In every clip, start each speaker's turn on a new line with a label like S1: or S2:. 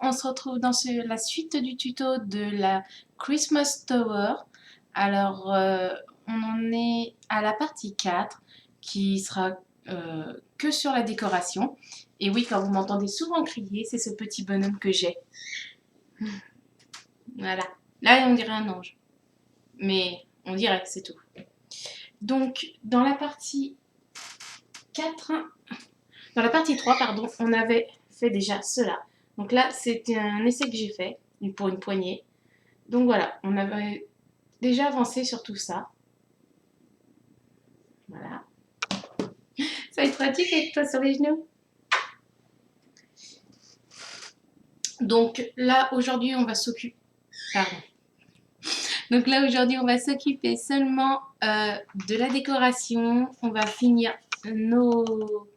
S1: on se retrouve dans la suite du tuto de la Christmas Tower. Alors, on en est à la partie 4 qui sera que sur la décoration. Et oui, quand vous m'entendez souvent crier, c'est ce petit bonhomme que j'ai. Voilà. Là, on dirait un ange. Mais on dirait, c'est tout. Donc, dans la partie 4, dans la partie 3, pardon, on avait fait déjà cela. Donc là, c'était un essai que j'ai fait pour une poignée. Donc voilà, on avait déjà avancé sur tout ça. Voilà. Ça va être pratique avec toi sur les genoux. Donc là, aujourd'hui, on va s'occuper... Pardon. Donc là, aujourd'hui, on va s'occuper seulement de la décoration. On va finir nos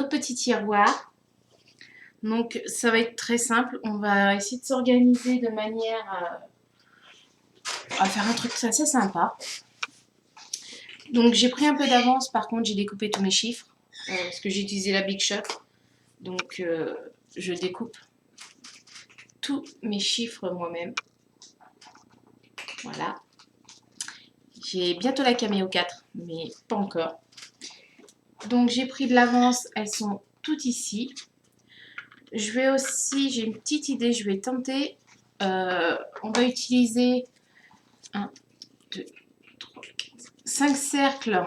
S1: petits tiroirs. Donc ça va être très simple. On va essayer de s'organiser de manière à faire un truc assez sympa. Donc j'ai pris un peu d'avance, par contre j'ai découpé tous mes chiffres parce que j'ai utilisé la Big Shot. Donc je découpe tous mes chiffres moi-même. Voilà. J'ai bientôt la Cameo 4, mais pas encore. Donc j'ai pris de l'avance, elles sont toutes ici. Je vais aussi, j'ai une petite idée, je vais tenter. On va utiliser 1, 2, 3, 4, 5 cercles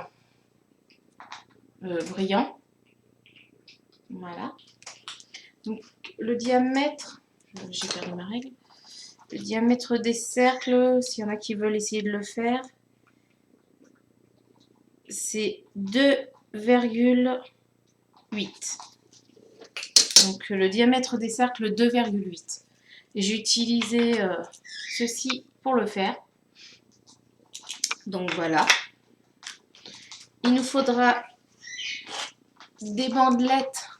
S1: brillants. Voilà. Donc le diamètre, j'ai perdu ma règle. Le diamètre des cercles, s'il y en a qui veulent essayer de le faire, c'est 2,8. Donc le diamètre des cercles 2,8. J'ai utilisé ceci pour le faire. Donc voilà. Il nous faudra des bandelettes.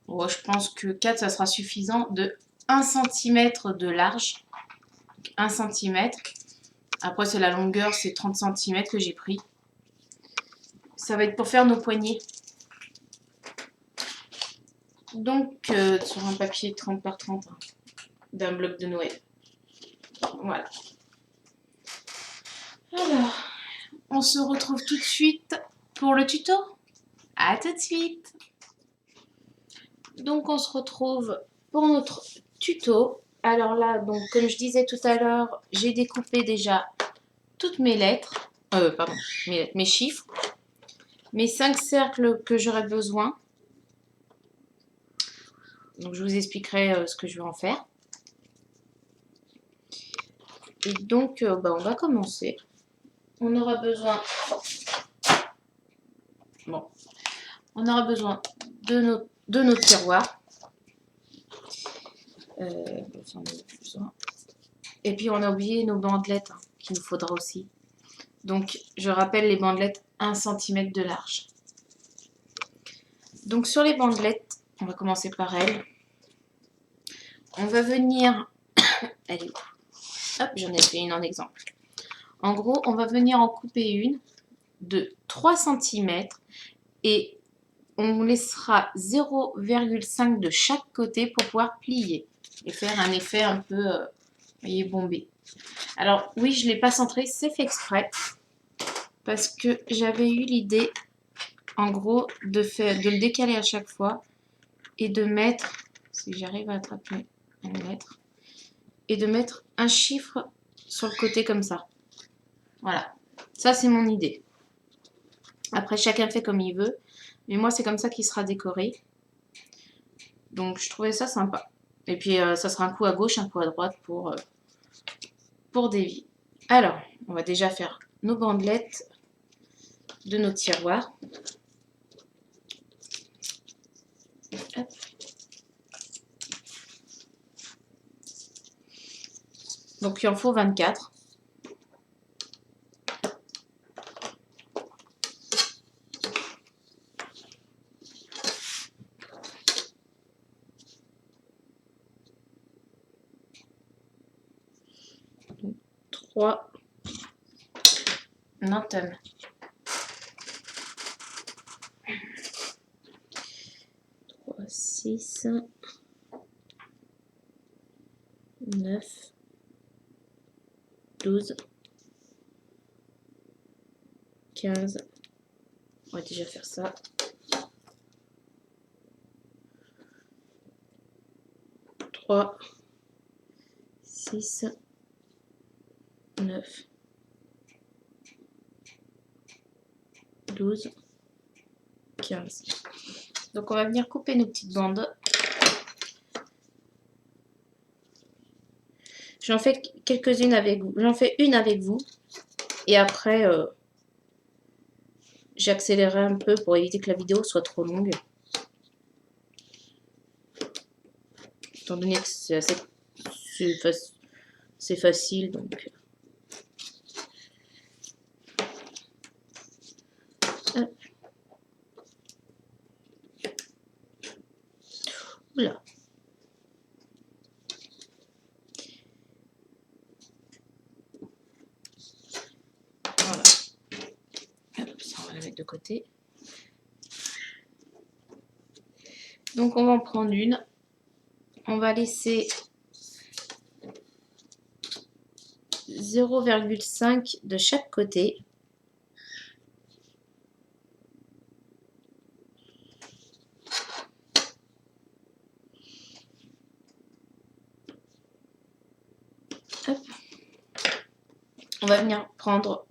S1: Oh, je pense que 4, ça sera suffisant. De 1 cm de large. 1 cm. Après, c'est la longueur, c'est 30 cm que j'ai pris. Ça va être pour faire nos poignées. Donc, sur un papier 30 par 30 hein, d'un bloc de Noël. Voilà. Alors, on se retrouve tout de suite pour le tuto. À tout de suite. Donc, on se retrouve pour notre tuto. Alors là, donc comme je disais tout à l'heure, j'ai découpé déjà toutes mes lettres. Pardon, mes chiffres. Mes 5 cercles que j'aurai besoin. Donc, je vous expliquerai ce que je vais en faire. Et donc, on va commencer. On aura besoin... Bon. On aura besoin de nos tiroirs. Et puis, on a oublié nos bandelettes hein, qu'il nous faudra aussi. Donc, je rappelle les bandelettes 1 cm de large. Donc, sur les bandelettes, on va commencer par elles. On va venir... Allez, hop, j'en ai fait une en exemple. En gros, on va venir en couper une de 3 cm et on laissera 0,5 de chaque côté pour pouvoir plier et faire un effet un peu bombé. Alors oui, je ne l'ai pas centré, c'est fait exprès parce que j'avais eu l'idée en gros de le décaler à chaque fois et de mettre, si j'arrive à attraper un mètre, et de mettre un chiffre sur le côté comme ça. Voilà, ça c'est mon idée. Après chacun fait comme il veut. Mais moi, c'est comme ça qu'il sera décoré. Donc, je trouvais ça sympa. Et puis, ça sera un coup à gauche, un coup à droite pour dévier. Alors, on va déjà faire nos bandelettes de nos tiroirs. Hop. Donc, il en faut 24. Donc, 3 Nantum. 3, 6, 9, 12, 15. On va déjà faire ça. 3, 6, 9, 12, 15. Donc on va venir couper nos petites bandes. J'en fais quelques-unes avec vous. J'en fais une avec vous. Et après, j'accélérerai un peu pour éviter que la vidéo soit trop longue. Étant donné que c'est assez... c'est facile, donc... Hop. Oula. Voilà. Hop, ça, on va la mettre de côté. Donc, on va en prendre une. On va laisser 0,5 de chaque côté. Hop. On va venir prendre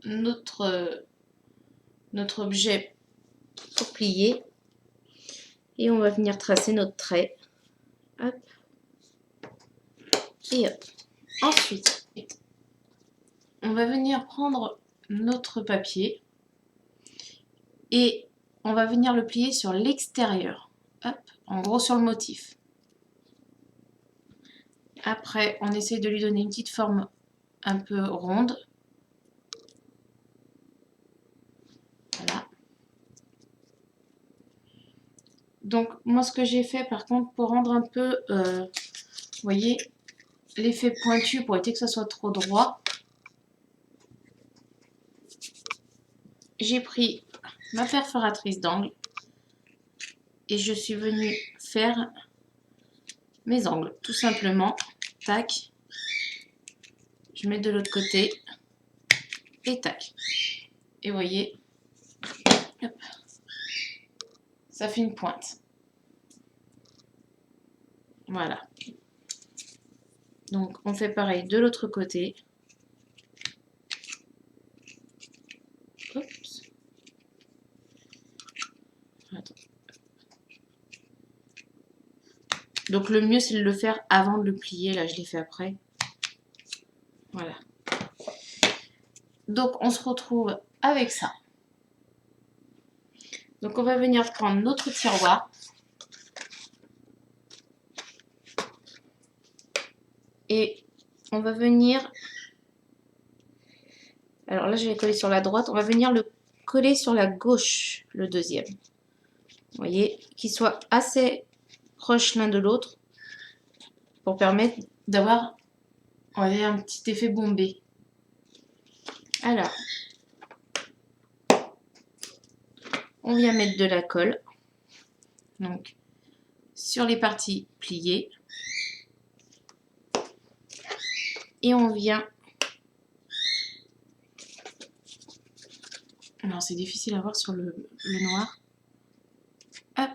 S1: notre objet pour plier et on va venir tracer notre trait. Hop. Et hop. Ensuite, on va venir prendre notre papier et on va venir le plier sur l'extérieur. Hop, en gros sur le motif. Après, on essaie de lui donner une petite forme un peu ronde. Voilà. Donc, moi, ce que j'ai fait, par contre, pour rendre un peu, vous voyez, l'effet pointu, pour éviter que ça soit trop droit, j'ai pris ma perforatrice d'angle et je suis venue faire mes angles, tout simplement. Tac. Je mets de l'autre côté et tac. Et vous voyez, hop, ça fait une pointe. Voilà. Donc, on fait pareil de l'autre côté. Oups. Attends. Donc, le mieux, c'est de le faire avant de le plier. Là, je l'ai fait après. Voilà. Donc, on se retrouve avec ça. Donc, on va venir prendre notre tiroir. Et on va venir... Alors là, je vais coller sur la droite. On va venir le coller sur la gauche, le deuxième. Vous voyez, qu'il soit assez proche l'un de l'autre pour permettre d'avoir, on va dire, un petit effet bombé. Alors, on vient mettre de la colle. Donc, sur les parties pliées. Et on vient... Alors, c'est difficile à voir sur le noir. Hop.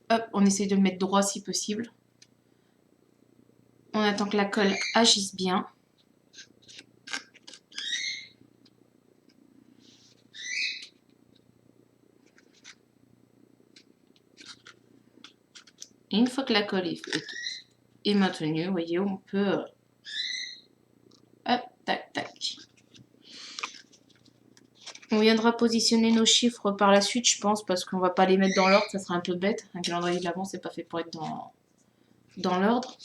S1: Hop, on essaye de le mettre droit si possible. On attend que la colle agisse bien. Et une fois que la colle est maintenue, vous voyez, on peut... Hop, tac, tac. On viendra positionner nos chiffres par la suite, je pense, parce qu'on ne va pas les mettre dans l'ordre, ça sera un peu bête. Un calendrier de l'Avent, c'est pas fait pour être dans l'ordre.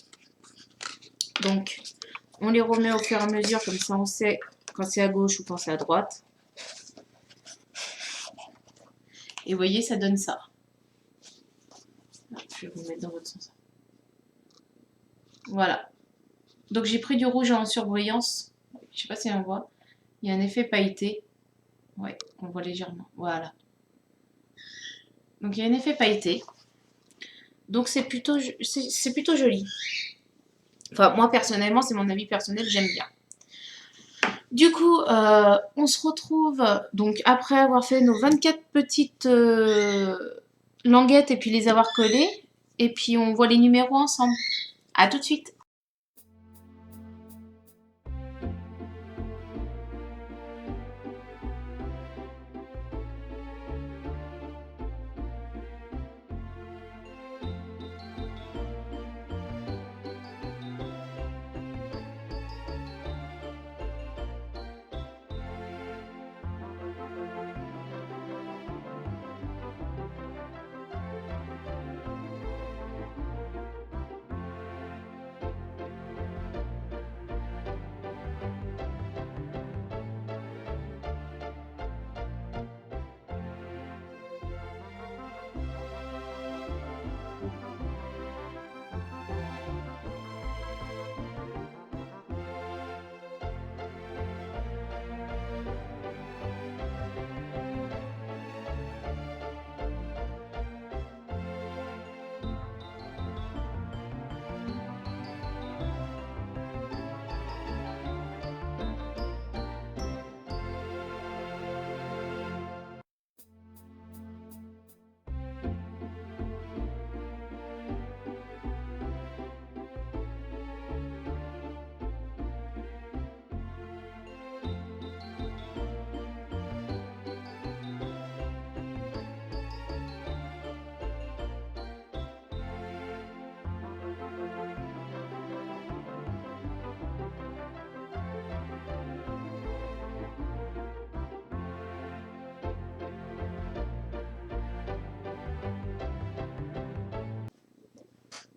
S1: Donc, on les remet au fur et à mesure, comme ça on sait quand c'est à gauche ou quand c'est à droite. Et vous voyez, ça donne ça. Je vais vous mettre dans votre sens. Voilà. Donc j'ai pris du rouge en surbrillance. Je ne sais pas si on voit. Il y a un effet pailleté. Ouais, on voit légèrement. Voilà. Donc il y a un effet pailleté. Donc c'est plutôt joli. Enfin, moi personnellement, c'est mon avis personnel, j'aime bien. Du coup, on se retrouve donc après avoir fait nos 24 petites languettes et puis les avoir collées. Et puis on voit les numéros ensemble. À tout de suite.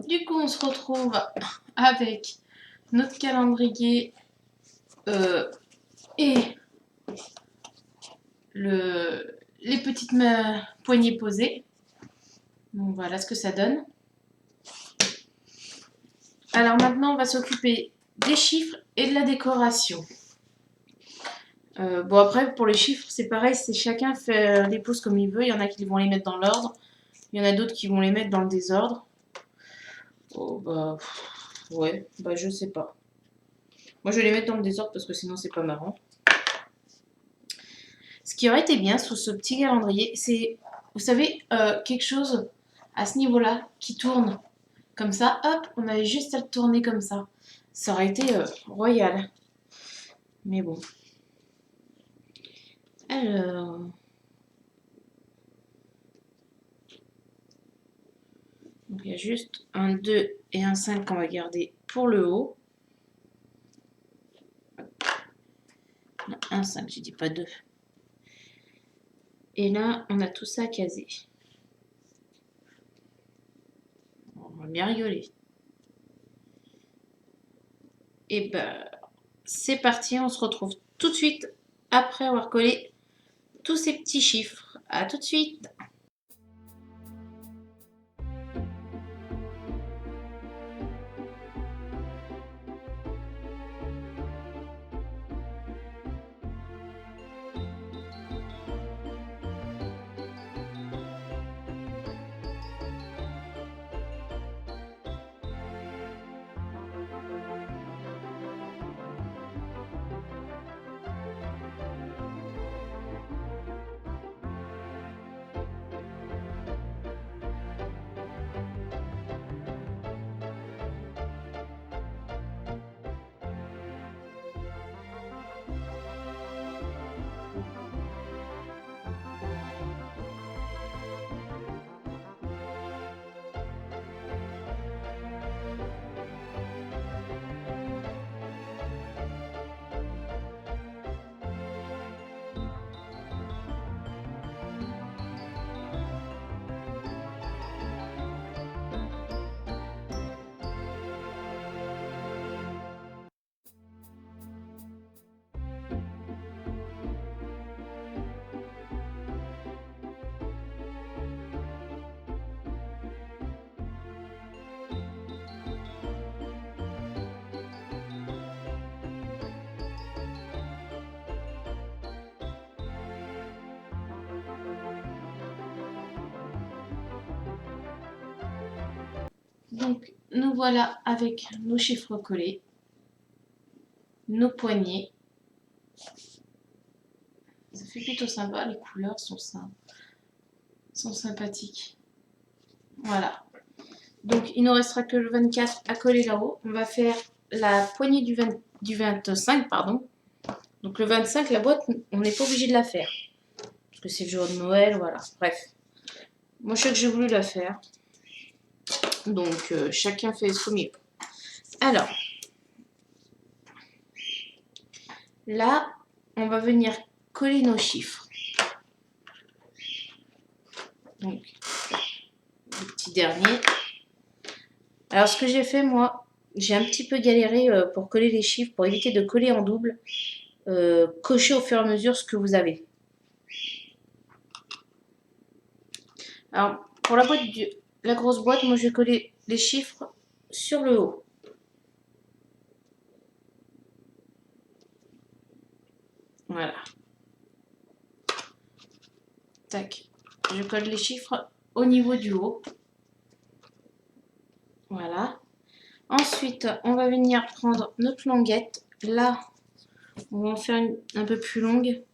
S1: Du coup, on se retrouve avec notre calendrier et les petites poignées posées. Donc voilà ce que ça donne. Alors maintenant, on va s'occuper des chiffres et de la décoration. Bon après, pour les chiffres, c'est pareil, c'est chacun fait les poses comme il veut. Il y en a qui vont les mettre dans l'ordre. Il y en a d'autres qui vont les mettre dans le désordre. Oh bah... Ouais, bah je sais pas. Moi je vais les mettre dans le désordre parce que sinon c'est pas marrant. Ce qui aurait été bien sous ce petit calendrier, c'est, vous savez, quelque chose à ce niveau-là qui tourne comme ça. Hop, on avait juste à le tourner comme ça. Ça aurait été royal. Mais bon. Alors... Donc il y a juste un 2 et un 5 qu'on va garder pour le haut. Non, un 5, je dis pas 2. Et là, on a tout ça casé. On va bien rigoler. Et ben, c'est parti, on se retrouve tout de suite après avoir collé tous ces petits chiffres. À tout de suite. Donc, nous voilà avec nos chiffres collés, nos poignées. Ça fait plutôt sympa, les couleurs sont sympathiques. Voilà. Donc, il ne nous restera que le 24 à coller là-haut. On va faire la poignée du 25, pardon. Donc, le 25, la boîte, on n'est pas obligé de la faire. Parce que c'est le jour de Noël, voilà. Bref. Moi, je sais que j'ai voulu la faire. Donc, chacun fait ce mieux. Alors, là, on va venir coller nos chiffres. Donc, le petit dernier. Alors, ce que j'ai fait, moi, j'ai un petit peu galéré pour coller les chiffres, pour éviter de coller en double. Cochez au fur et à mesure ce que vous avez. Alors, pour la boîte la grosse boîte, moi, je vais coller les chiffres sur le haut. Voilà. Tac. Je colle les chiffres au niveau du haut. Voilà. Ensuite, on va venir prendre notre languette. Là, on va en faire une un peu plus longue.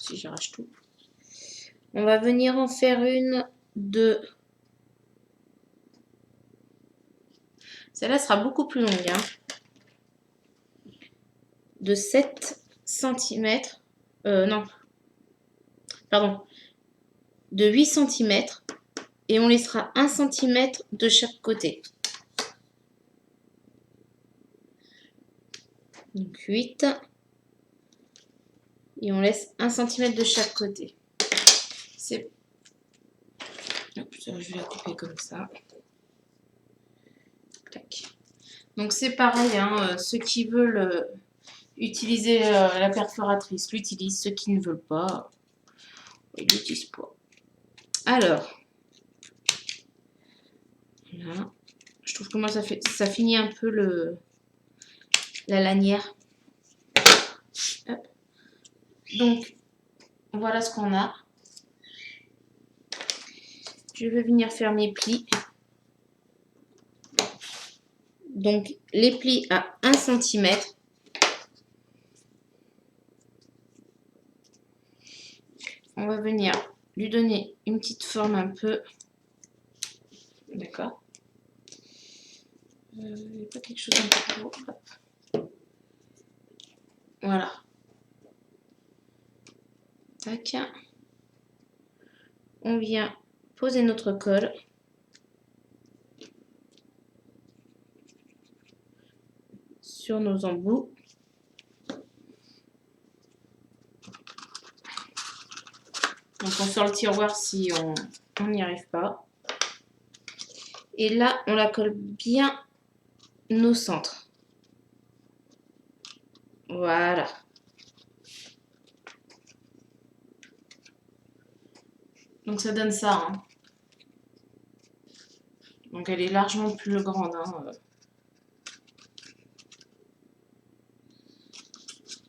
S1: Si j'arrache tout. On va venir en faire une de... Celle-là sera beaucoup plus longue. Hein. De 7 cm. Non. Pardon. De 8 cm. Et on laissera 1 cm de chaque côté. Donc 8. Et on laisse 1 cm de chaque côté. C'est... Je vais la couper comme ça. Tac. Donc c'est pareil, hein, ceux qui veulent utiliser la perforatrice l'utilisent, ceux qui ne veulent pas, ils l'utilisent pas. Alors, là, je trouve que moi ça finit un peu la lanière. Hop. Donc, voilà ce qu'on a. Je vais venir faire mes plis. Donc, les plis à 1 cm. On va venir lui donner une petite forme un peu. D'accord. Il n'y a pas quelque chose un peu gros. Hop. Voilà. Tac. On vient poser notre colle. Sur nos embouts. Donc on sort le tiroir si on n'y arrive pas. Et là, on la colle bien au centre. Voilà. Donc ça donne ça. Hein. Donc elle est largement plus grande. Hein.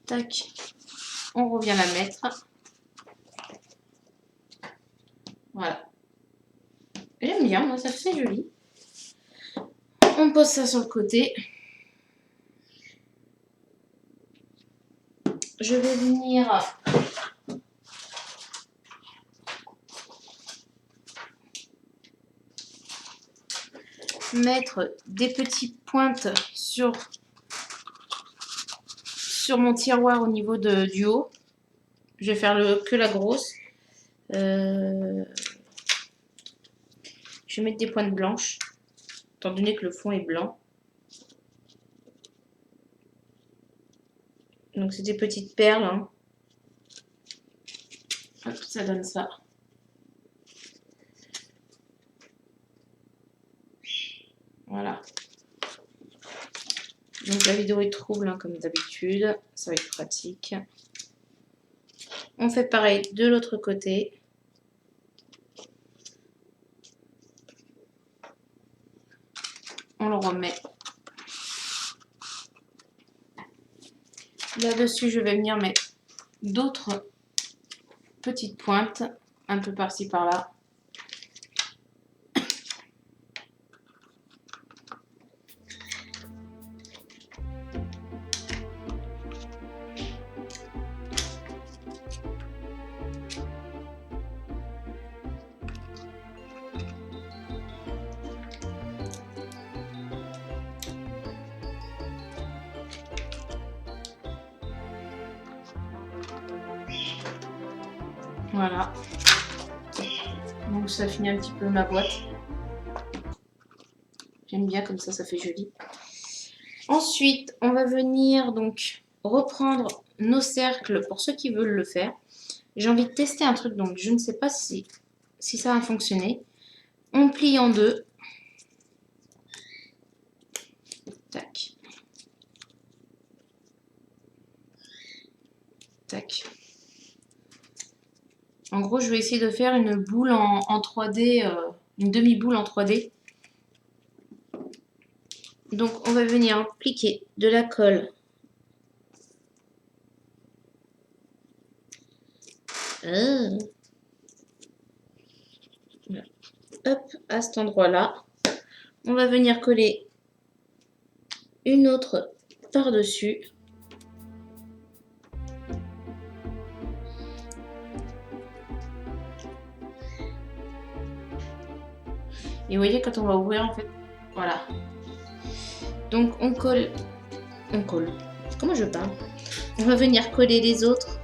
S1: Tac. On revient la mettre. Voilà. J'aime bien, moi ça fait joli. On pose ça sur le côté. Je vais venir mettre des petites pointes sur mon tiroir au niveau du haut. Je vais faire que la grosse. Je vais mettre des pointes blanches, étant donné que le fond est blanc. Donc c'est des petites perles. Hein. Hop, ça donne ça. Voilà. Donc la vidéo est trouble, hein, comme d'habitude. Ça va être pratique. On fait pareil de l'autre côté. On le remet. Là-dessus, je vais venir mettre d'autres petites pointes, un peu par-ci par-là. Voilà. Donc ça finit un petit peu ma boîte. J'aime bien comme ça fait joli. Ensuite, on va venir donc reprendre nos cercles pour ceux qui veulent le faire. J'ai envie de tester un truc, donc je ne sais pas si ça va fonctionner. On plie en deux. Tac. Tac. En gros, je vais essayer de faire une boule en 3D, une demi-boule en 3D. Donc, on va venir appliquer de la colle. Hop, à cet endroit-là. On va venir coller une autre par-dessus. Et vous voyez, quand on va ouvrir, en fait, voilà. Donc, on colle. Comment je parle? On va venir coller les autres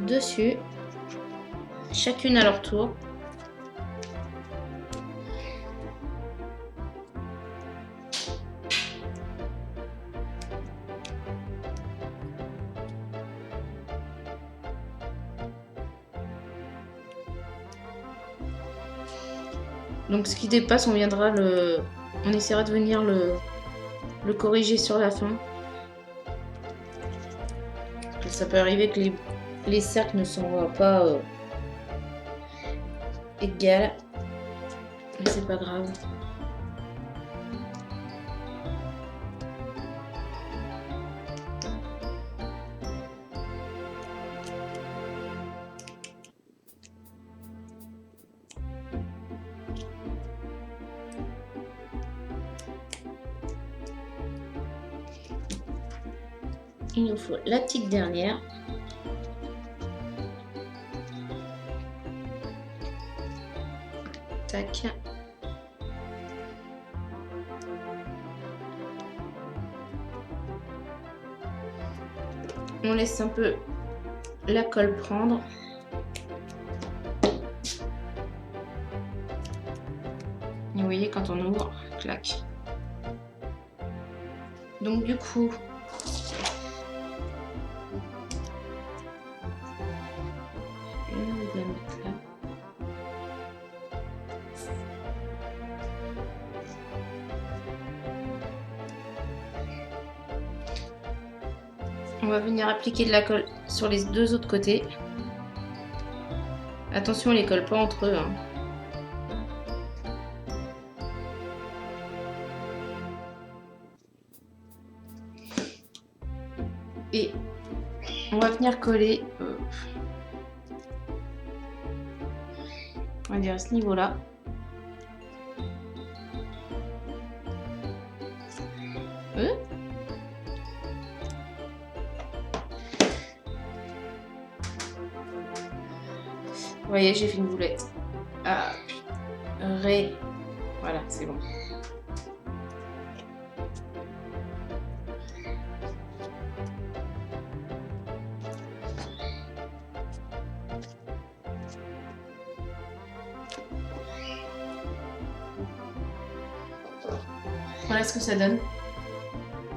S1: dessus, chacune à leur tour. Donc ce qui dépasse, on essaiera de venir le corriger sur la fin. Parce que ça peut arriver que les cercles ne sont pas égales. Mais c'est pas grave. Il nous faut la petite dernière. Tac. On laisse un peu la colle prendre. Et vous voyez, quand on ouvre, clac. Donc du coup, on va venir appliquer de la colle sur les deux autres côtés. Attention, on les colle pas entre eux. Hein. Et on va venir coller, on va dire à ce niveau-là. Vous voyez, j'ai fait une boulette. Ah, voilà, c'est bon. Voilà ce que ça donne.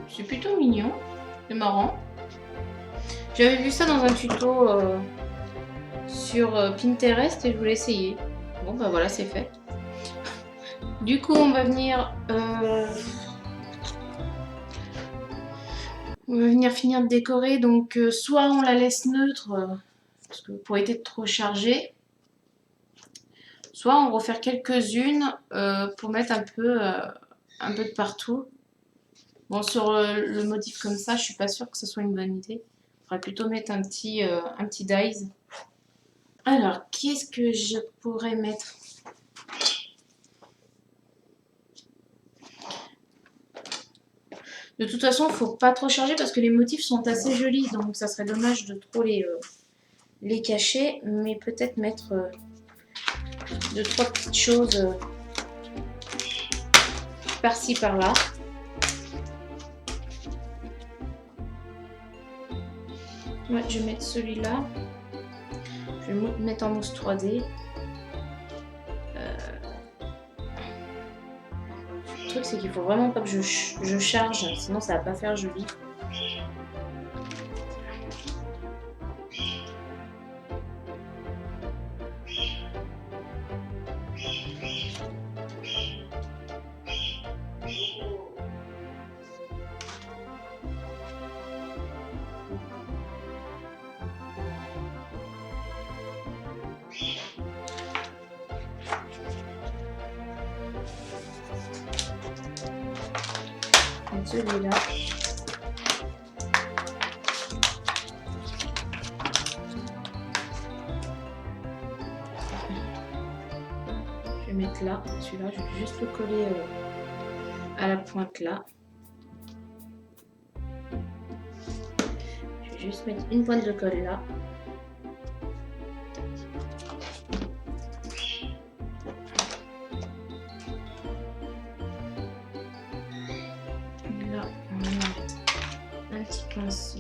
S1: C'est plutôt mignon. C'est marrant. J'avais vu ça dans un tuto sur Pinterest et je voulais essayer. Bon bah voilà, c'est fait. Du coup, on va venir finir de décorer. Donc soit on la laisse neutre parce que pour éviter de trop charger, soit on refaire quelques-unes pour mettre un peu de partout. Bon, sur le motif comme ça, je suis pas sûre que ce soit une bonne idée. Il faudrait plutôt mettre un petit dies. Alors, qu'est-ce que je pourrais mettre? De toute façon, il ne faut pas trop charger parce que les motifs sont assez jolis. Donc, ça serait dommage de trop les cacher. Mais peut-être mettre 2-3 petites choses par-ci, par-là. Ouais, je vais mettre celui-là. Je vais le mettre en mousse 3D. Le truc, c'est qu'il faut vraiment pas que je charge, sinon ça va pas faire joli. Celui-là. Je vais mettre là. Celui-là, je vais juste le coller à la pointe là. Je vais juste mettre une pointe de colle là. Là, on va mettre un petit pinceau.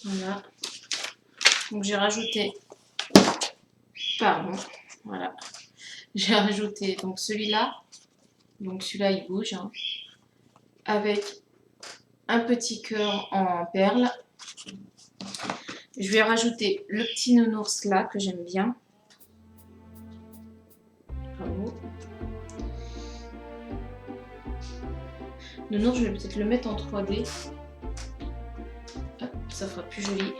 S1: Voilà. Donc j'ai rajouté, pardon, voilà. J'ai rajouté donc celui-là. Donc celui-là il bouge, hein, avec un petit cœur en perles. Je vais rajouter le petit nounours là que j'aime bien. Bravo. Nounours, je vais peut-être le mettre en 3D. Hop, ça fera plus joli.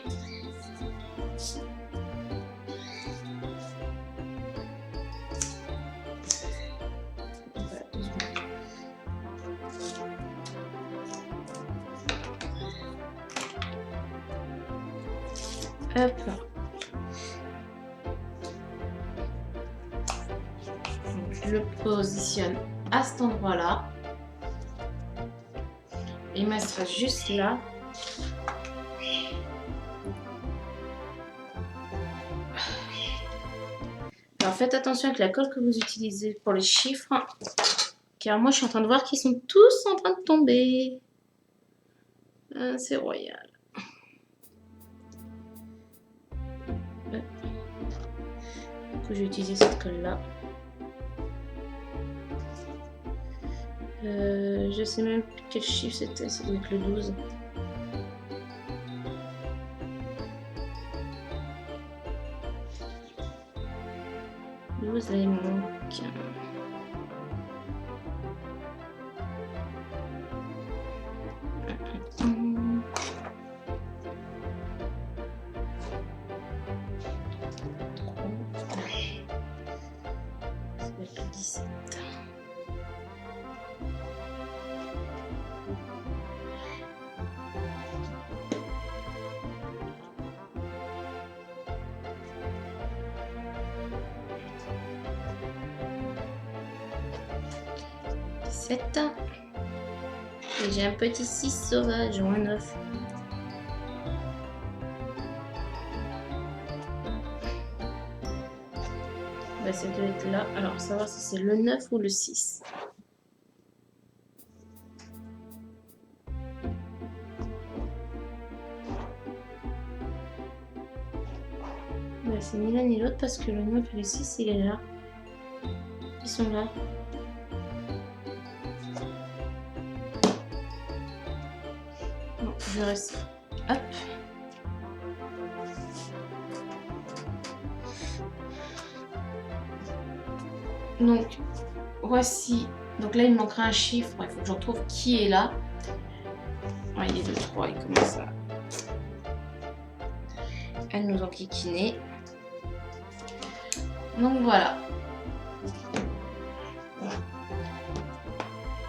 S1: Voilà, 2 secondes. Hop là. Donc, je le positionne à cet endroit-là. Et il me restera juste là. Alors faites attention avec la colle que vous utilisez pour les chiffres. Car moi je suis en train de voir qu'ils sont tous en train de tomber. Ah, c'est royal. Du coup, je vais utiliser cette colle là. Je sais même plus quel chiffre c'était, ça doit être le 12. Le 12 là il manque. Ça doit être le 17. Et j'ai un petit 6 sauvage ou un 9. Bah, ça doit être là. Alors, savoir si c'est le 9 ou le 6. Bah, c'est ni l'un ni l'autre parce que le 9 et le 6, il est là. Ils sont là. Bon, je reste. Hop. Donc, voici. Donc là, il me manquera un chiffre. Il faut que je retrouve qui est là. Ouais, il est de 3. Il commence à nous enquiquiner. Donc voilà.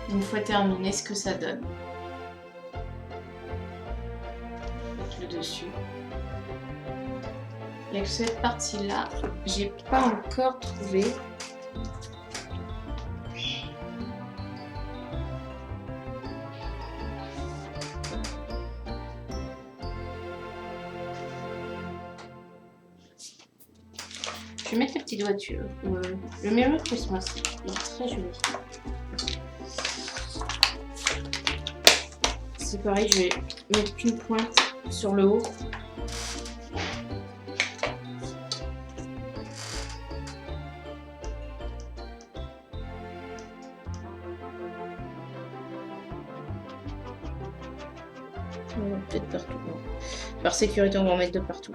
S1: Une fois terminé, ce que ça donne. Avec le dessus. Il n'y a que cette partie-là. J'ai pas encore trouvé. Je vais mettre les petites voitures. Le Merry Christmas, il est très joli. C'est pareil, je vais mettre qu'une pointe sur le haut. Peut-être partout. Non. Par sécurité, on va en mettre de partout.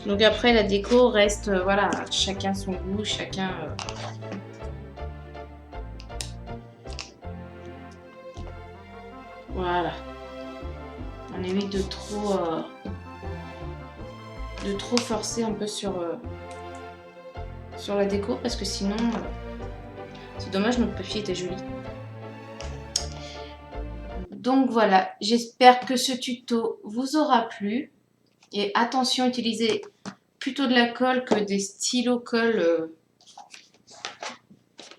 S1: Donc après, la déco reste, voilà, chacun son goût, chacun... Voilà. On évite de trop forcer un peu sur la déco parce que sinon, c'est dommage, notre papier était joli. Donc voilà, j'espère que ce tuto vous aura plu. Et attention, utilisez plutôt de la colle que des stylos colle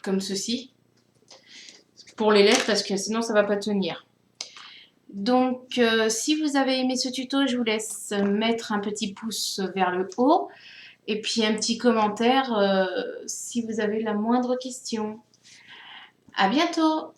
S1: comme ceci. Pour les lettres, parce que sinon ça va pas tenir. Donc si vous avez aimé ce tuto, je vous laisse mettre un petit pouce vers le haut. Et puis un petit commentaire si vous avez la moindre question. À bientôt!